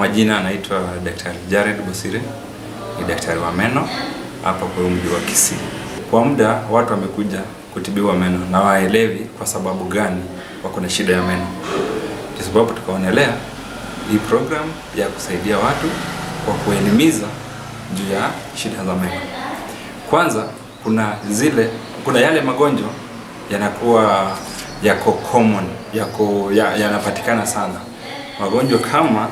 Kwa majina anaitwa Daktari Jared Bosire, ni daktari wa meno hapa kwa mji wa Kisii. Kwa muda watu wamekuja kutibiwa meno na waelewi kwa sababu gani wako na shida ya meno. Kwa sababu tukaonelea hii program ya kusaidia watu kwa kuelimiza juu ya shida za meno. Kwanza kuna yale magonjwa yanakuwa yako common, yanapatikana sana. Magonjwa kama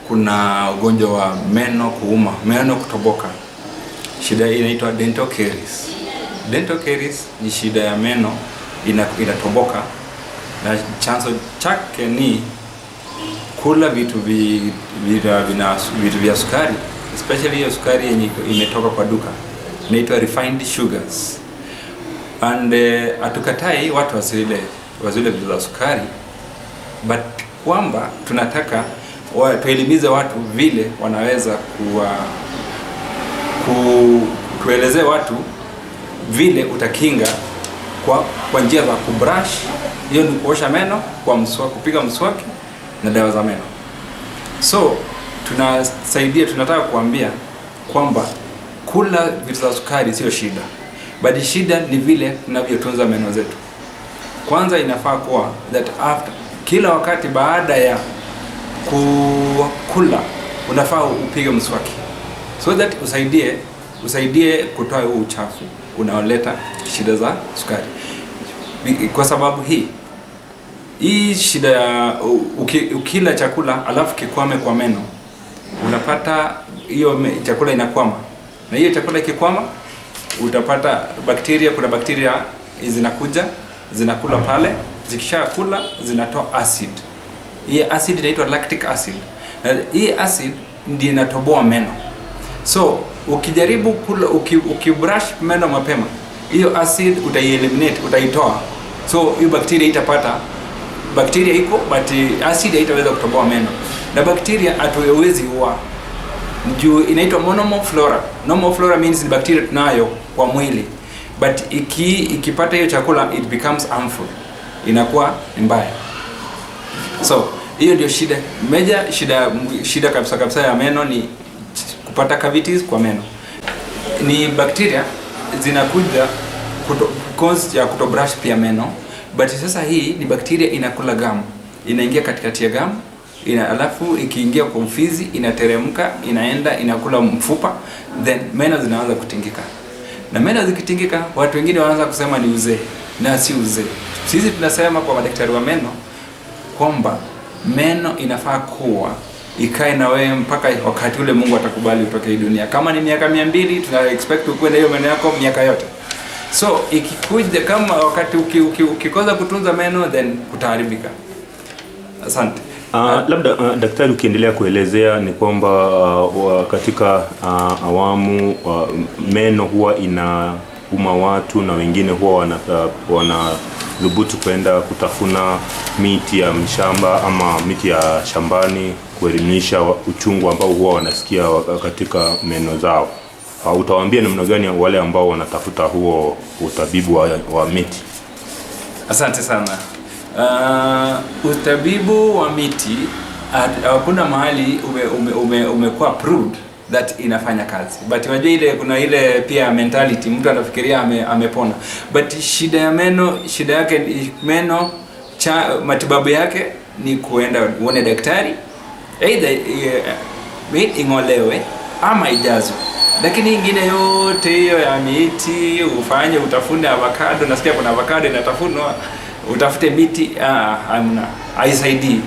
kuna ugonjwa wa meno kuuma, meno kutoboka. Shida hii inaitwa dental caries. Dental caries ni shida ya meno inatoboka, na chanzo chake ni kula vitu vya sukari, especially hiyo sukari yenye imetoka kwa duka, inaitwa refined sugars. And atukatai watu wasile vitu za sukari, but kwamba tunataka tuelimize watu vile wanaweza tuelezee watu vile utakinga kwa njia za kubrush. Hiyo ni kuosha meno kwa mswaki, kupiga mswaki na dawa za meno. So tunataka kuambia kwamba kula vitu za sukari sio shida, bali shida ni vile tunavyotunza meno zetu. Kwanza inafaa kuwa that after kila wakati baada ya kula unafaa upige mswaki, so that usaidie kutoa huo uchafu unaoleta shida za sukari. Kwa sababu hii shida ya ukila chakula alafu kikwame kwa meno, unapata hiyo chakula inakwama, na hiyo chakula ikikwama utapata bakteria. Kuna bakteria zinakuja zinakula pale, zikishakula zinatoa acid. Hii acid inaitwa lactic acid, na hii acid ndiyo inatoboa meno. So ukijaribu kula, ukibrush meno mapema, hiyo acid utaieliminate, utaitoa. So hiyo bakteria itapata, bakteria iko but acid haitaweza kutoboa meno, na bakteria hatuwezi uwa juu inaitwa monomer flora. Normal flora means ni bakteria tunayo kwa mwili, but ikipata hiyo chakula it becomes harmful, inakuwa mbaya. So hiyo ndio shida major, shida kabisa ya meno ni kupata cavities kwa meno. Ni bakteria zinakuja cause ya kutobrush pia meno, but sasa hii ni bakteria inakula gamu, inaingia katikati ya gamu, alafu ikiingia kwa ufizi inateremka, inaenda inakula mfupa, then meno zinaanza kutingika. Na meno zikitingika, watu wengine wanaanza kusema ni uzee, na si uzee. Sisi tunasema kwa madaktari wa meno kwamba meno inafaa kuwa ikae na wewe mpaka wakati ule Mungu atakubali utoke hii dunia. Kama ni miaka 200, tuna expect ukue na hiyo meno yako miaka yote. So ikikuja kama wakati ukikoza kutunza meno, then kutaharibika. Asante. Labda daktari, ukiendelea kuelezea ni kwamba katika awamu meno huwa inauma watu, na wengine huwa wanadhubutu kwenda kutafuna miti ya mshamba ama miti ya shambani kuelimisha uchungu ambao huwa wanasikia katika meno zao. Utawaambia namna gani wale ambao wanatafuta huo utabibu wa miti? Asante sana. Utabibu wa miti hakuna mahali umekuwa proved that inafanya kazi, but unajua kuna ile pia mentality, mtu anafikiria amepona, but shida ya meno, shida yake meno, matibabu yake ni kuenda uone daktari, either ing'olewe ama ijazwe. Lakini ingine yote hiyo ya miti utafune avocado, nasikia kuna avocado inatafunwa, utafute miti, hamna, haisaidii.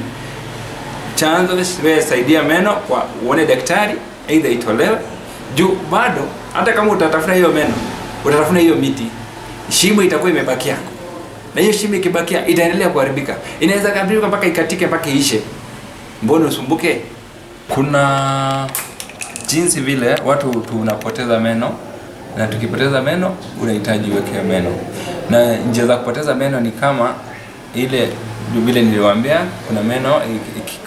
Chanzo wewe saidia meno kwa uone daktari, either itolewe. Juu bado hata kama utatafuna hiyo meno, utatafuna hiyo miti, shimo itakuwa imebakia, na hiyo shimo ikibakia itaendelea kuharibika, inaweza kuharibika mpaka ikatike, mpaka ishe. Mbona usumbuke? Kuna jinsi vile watu tunapoteza meno, na tukipoteza meno unahitaji uweke meno. Na njia za kupoteza meno ni kama ile vile niliwaambia, kuna meno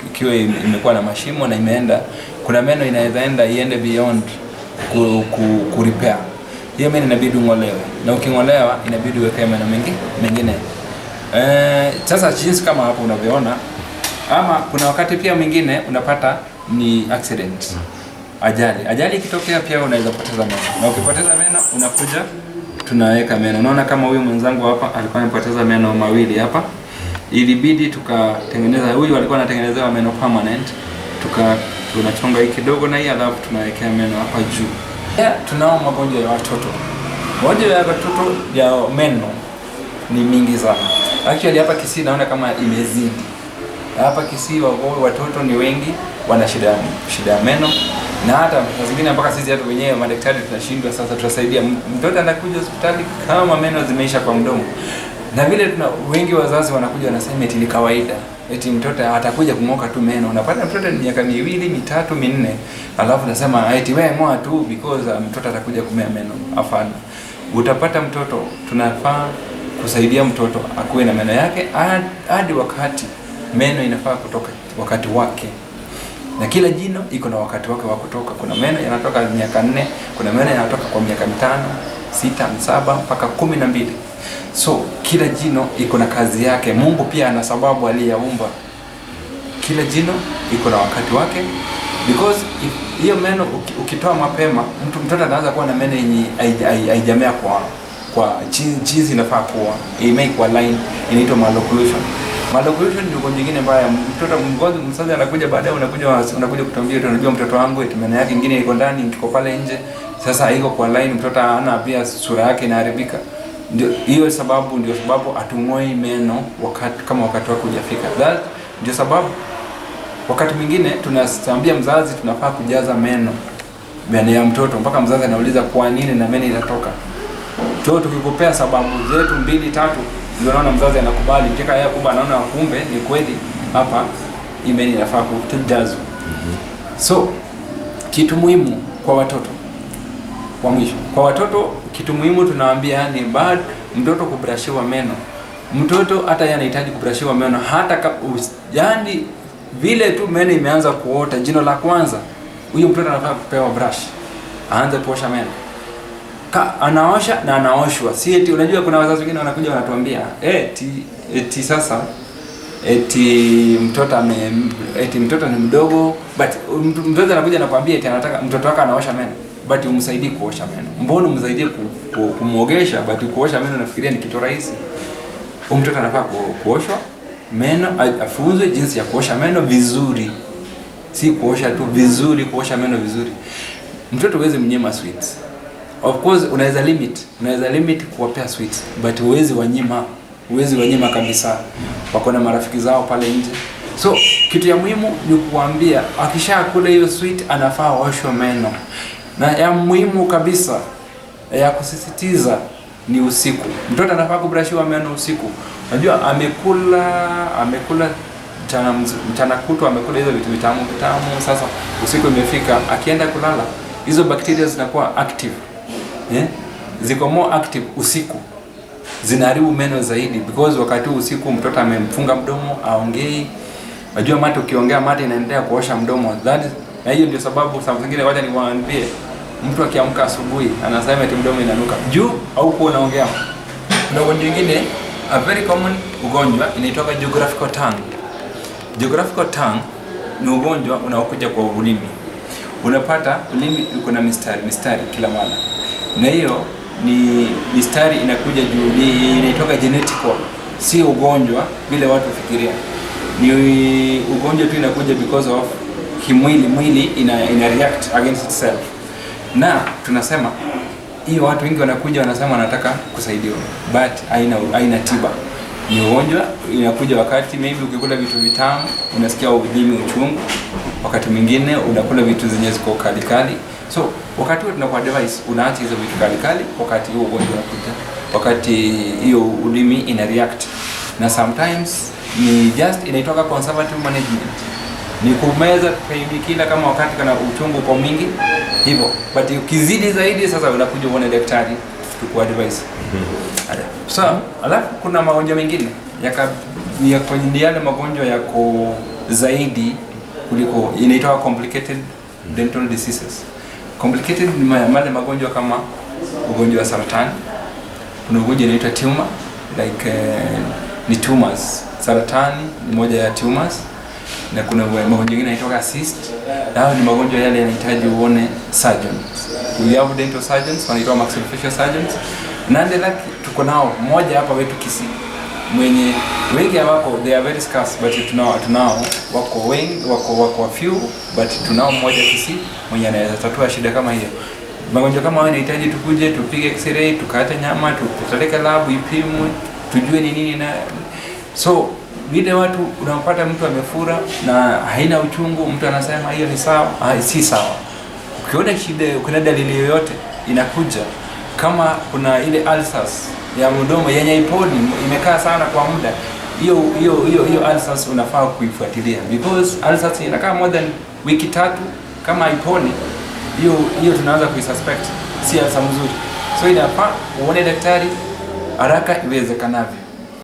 ikiwa imekuwa na mashimo na imeenda, kuna meno inaweza iende beyond ku repair. Hiyo meno inabidi ung'olewe, na uking'olewa inabidi uweke meno mengine. Sasa jinsi kama hapo unavyoona, ama kuna wakati pia mwingine unapata ni accident. Ajali ikitokea pia unaweza poteza meno. Na ukipoteza meno unakuja tunaweka meno. Unaona kama huyu mwenzangu hapa alikuwa amepoteza meno mawili hapa. Ilibidi tukatengeneza, huyu alikuwa anatengenezewa meno permanent. Tunachonga hii kidogo na hii alafu tunawekea meno hapa juu. Tunao magonjwa ya watoto. Magonjwa ya watoto ya meno ni mingi sana. Actually hapa Kisii naona kama imezidi. Hapa Kisii watoto ni wengi wana shida ya meno, na hata zingine mpaka sisi hata wenyewe madaktari tunashindwa sasa tutasaidia. Mtoto anakuja hospitali kama meno zimeisha kwa mdomo. Na vile wengi wazazi wanakuja wanasema eti ni kawaida. Eti mtoto atakuja kung'oka tu meno. Unapata mtoto ni miaka 2, 3, 4, alafu nasema eti wewe ng'oa tu because mtoto atakuja kumea meno. Hapana. Utapata mtoto, tunafaa kusaidia mtoto akuwe na meno yake hadi wakati meno inafaa kutoka wakati wake. Na kila jino iko na wakati wake wa kutoka. Kuna meno yanatoka miaka 4, kuna meno yanatoka kwa miaka 5, 6, 7 mpaka 12. So kila jino iko na kazi yake. Mungu pia ana sababu aliyaumba. Kila jino iko na wakati wake, because hiyo meno ukitoa mapema, mtoto anaanza kuwa na meno yenye haijamea kwa jinsi inafaa kuwa. Imei kwa line, inaitwa malocclusion. Malocclusion ni ugonjwa mwingine mbaya. Mtoto mzazi anakuja baadaye, unakuja kutuambia unajua mtoto wangu eti meno yake nyingine iko ndani, iko pale nje. Sasa haiko kwa line, mtoto ana pia sura yake inaharibika. Ndio sababu atung'oi meno wakati wake hujafika. Ndio sababu wakati mwingine tunaambia mzazi tunafaa kujaza meno ya mtoto, mpaka mzazi anauliza kwa nini na meno inatoka. Tukikupea sababu zetu 2, 3, ndio naona mzazi anakubali. Mteka yeye kubwa anaona kumbe ni kweli hapa meno inafaa kujazwa. So kitu muhimu kwa watoto, kwa mwisho, kwa watoto kitu muhimu tunawaambia ni bado mtoto kubrashiwa meno. Mtoto hata yeye anahitaji kubrashiwa meno, hata yani vile tu meno imeanza kuota jino la kwanza, huyo mtoto anafaa kupewa brush, aanze kuosha meno. Anaosha na anaoshwa. Si eti unajua kuna wazazi wengine wanakuja wanatuambia eti sasa eti mtoto ni mdogo, but mzazi anakuja anakuambia eti anataka mtoto wake anaosha meno, but umsaidie kuosha meno. Mbona umsaidie kumuogesha, but kuosha meno nafikiria ni kitu rahisi. Mtoto anafaa kuoshwa meno, afunzwe jinsi ya kuosha meno vizuri. Si kuosha tu vizuri, kuosha meno vizuri. Mtoto huwezi mnyima sweets. Of course unaweza limit kuwapea sweets, but huwezi wanyima kabisa. Wako na marafiki zao pale nje. So kitu ya muhimu ni kuambia akishakula hiyo sweet anafaa aoshwe meno. Na ya muhimu kabisa ya kusisitiza ni usiku. Mtoto anafaa kubrashiwa meno usiku. Unajua amekula mchana kutwa, amekula hizo vitu vitamu. Sasa usiku imefika, akienda kulala hizo bacteria zinakuwa active. Ziko more active usiku, zinaharibu meno zaidi, because wakati usiku mtoto amemfunga mdomo, aongei. Unajua mate, ukiongea mate inaendelea kuosha mdomo. Na hiyo ndio sababu saa zingine wacha niwaambie, mtu akiamka asubuhi anasema eti mdomo inanuka juu au kuwa unaongea. Na ugonjwa mwingine a very common ugonjwa inaitwa geographical tongue. Geographical tongue ni ugonjwa unaokuja kwa ulimi. Unapata ulimi uko na mistari kila mara. Na hiyo ni mistari inakuja juu, inaitwa genetical. Si ugonjwa vile watu fikiria. Ni ugonjwa tu inakuja because of mwili ina react against itself. Na tunasema hiyo watu wengi wanakuja wanasema wanataka kusaidiwa, but haina tiba. Ni ugonjwa inakuja wakati maybe ukikula vitu vitamu unasikia ulimi uchungu, wakati mwingine unakula vitu zenye ziko kali. So wakati huo tunakuwa advice unaacha hizo vitu kali wakati huo ugonjwa unakuja, wakati hiyo ulimi ina react. Na sometimes ni just inaitoka conservative management, ni kumeza kila kama wakati kana uchungu kwa mingi hivyo, but ukizidi zaidi sasa unakuja uone daktari tukua advice. So alafu kuna magonjwa mengine ya kwenye yale magonjwa yako zaidi kuliko, inaitwa complicated dental diseases. Complicated ni male magonjwa kama ugonjwa wa saratani. Kuna ugonjwa unaitwa tumor, like ni tumors. Saratani ni moja ya tumors. na kuna magonjwa mengine yanaitwa cyst, na hao ni magonjwa yale yanahitaji uone surgeon. We have dental surgeons, wanaitwa maxillofacial surgeons, na tuko nao mmoja hapa wetu Kisii mwenye wengi wako, they are very scarce, but tunao wako wengi, wako few, but tunao mmoja Kisii mwenye anaweza tatua shida kama hiyo. Magonjwa kama hayo yanahitaji tukuje tupige x-ray, tukate nyama, tupeleke lab ipimwe, tujue ni nini. Na so vile watu unapata mtu amefura na haina uchungu, mtu anasema hiyo ni sawa, si sawa. Ukiona shida, kuna dalili yoyote inakuja, kama kuna ile ulcers ya mdomo yenye iponi imekaa sana kwa muda, hiyo ulcers unafaa kuifuatilia, because ulcers inakaa more than wiki 3 kama iponi, hiyo tunaanza kuisuspect si ulcer mzuri. So inafaa uone daktari haraka iwezekanavyo.